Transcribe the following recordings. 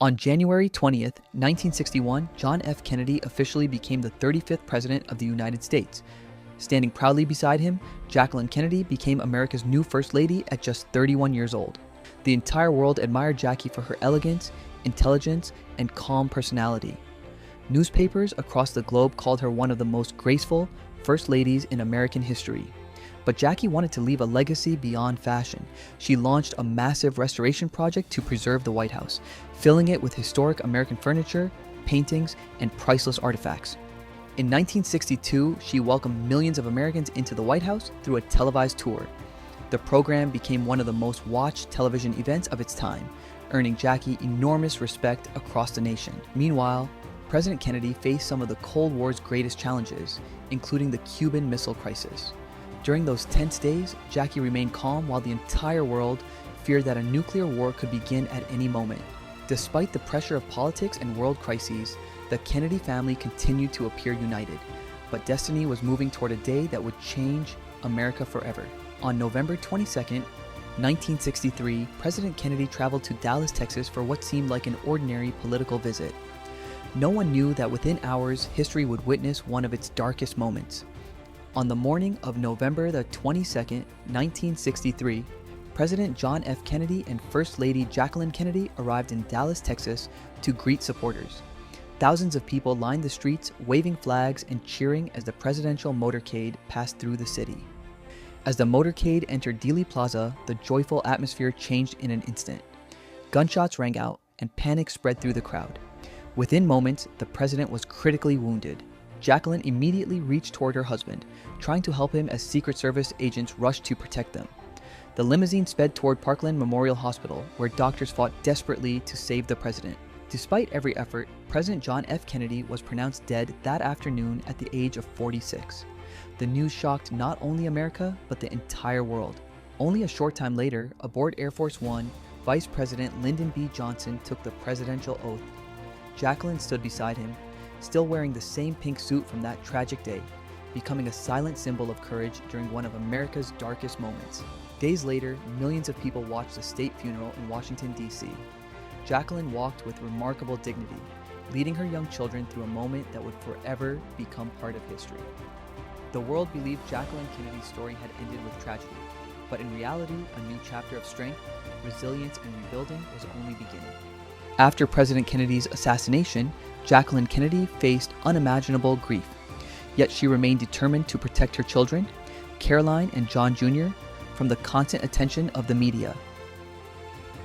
On January 20th, 1961, John F. Kennedy officially became the 35th President of the United States. Standing proudly beside him, Jacqueline Kennedy became America's new First Lady at just 31 years old. The entire world admired Jackie for her elegance, intelligence, and calm personality. Newspapers across the globe called her one of the most graceful First Ladies in American history. But Jackie wanted to leave a legacy beyond fashion. She launched a massive restoration project to preserve the White House, filling it with historic American furniture, paintings, and priceless artifacts. In 1962, she welcomed millions of Americans into the White House through a televised tour. The program became one of the most watched television events of its time, earning Jackie enormous respect across the nation. Meanwhile, President Kennedy faced some of the Cold War's greatest challenges, including the Cuban Missile Crisis. During those tense days, Jackie remained calm while the entire world feared that a nuclear war could begin at any moment. Despite the pressure of politics and world crises, the Kennedy family continued to appear united, but destiny was moving toward a day that would change America forever. On November 22, 1963, President Kennedy traveled to Dallas, Texas for what seemed like an ordinary political visit. No one knew that within hours, history would witness one of its darkest moments. On the morning of November the 22nd, 1963, President John F. Kennedy and First Lady Jacqueline Kennedy arrived in Dallas, Texas to greet supporters. Thousands of people lined the streets, waving flags and cheering as the presidential motorcade passed through the city. As the motorcade entered Dealey Plaza, the joyful atmosphere changed in an instant. Gunshots rang out and panic spread through the crowd. Within moments, the president was critically wounded. Jacqueline immediately reached toward her husband, trying to help him as Secret Service agents rushed to protect them. The limousine sped toward Parkland Memorial Hospital, where doctors fought desperately to save the president. Despite every effort, President John F. Kennedy was pronounced dead that afternoon at the age of 46. The news shocked not only America, but the entire world. Only a short time later, aboard Air Force One, Vice President Lyndon B. Johnson took the presidential oath. Jacqueline stood beside him, still wearing the same pink suit from that tragic day, becoming a silent symbol of courage during one of America's darkest moments. Days later, millions of people watched the state funeral in Washington, D.C. Jacqueline walked with remarkable dignity, leading her young children through a moment that would forever become part of history. The world believed Jacqueline Kennedy's story had ended with tragedy, but in reality, a new chapter of strength, resilience, and rebuilding was only beginning. After President Kennedy's assassination, Jacqueline Kennedy faced unimaginable grief, yet she remained determined to protect her children, Caroline and John Jr., from the constant attention of the media.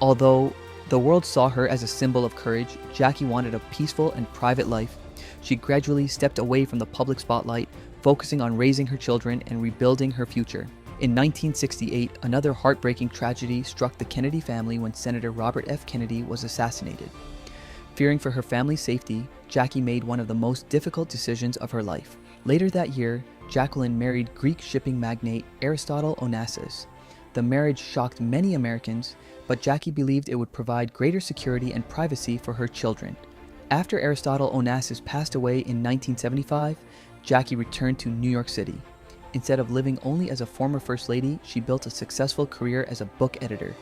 Although the world saw her as a symbol of courage, Jackie wanted a peaceful and private life. She gradually stepped away from the public spotlight, focusing on raising her children and rebuilding her future. In 1968, another heartbreaking tragedy struck the Kennedy family when Senator Robert F. Kennedy was assassinated. Fearing for her family's safety, Jackie made one of the most difficult decisions of her life. Later that year, Jacqueline married Greek shipping magnate Aristotle Onassis. The marriage shocked many Americans, but Jackie believed it would provide greater security and privacy for her children. After Aristotle Onassis passed away in 1975, Jackie returned to New York City. Instead of living only as a former First Lady, she built a successful career as a book editor,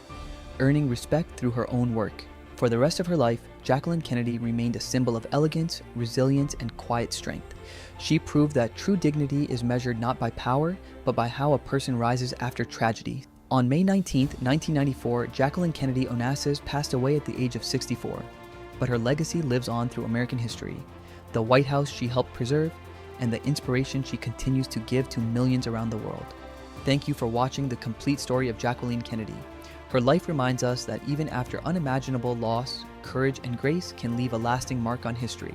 earning respect through her own work. For the rest of her life, Jacqueline Kennedy remained a symbol of elegance, resilience, and quiet strength. She proved that true dignity is measured not by power, but by how a person rises after tragedy. On May 19, 1994, Jacqueline Kennedy Onassis passed away at the age of 64, but her legacy lives on through American history, the White House she helped preserve, and the inspiration she continues to give to millions around the world. Thank you for watching the complete story of Jacqueline Kennedy. Her life reminds us that even after unimaginable loss, courage and grace can leave a lasting mark on history.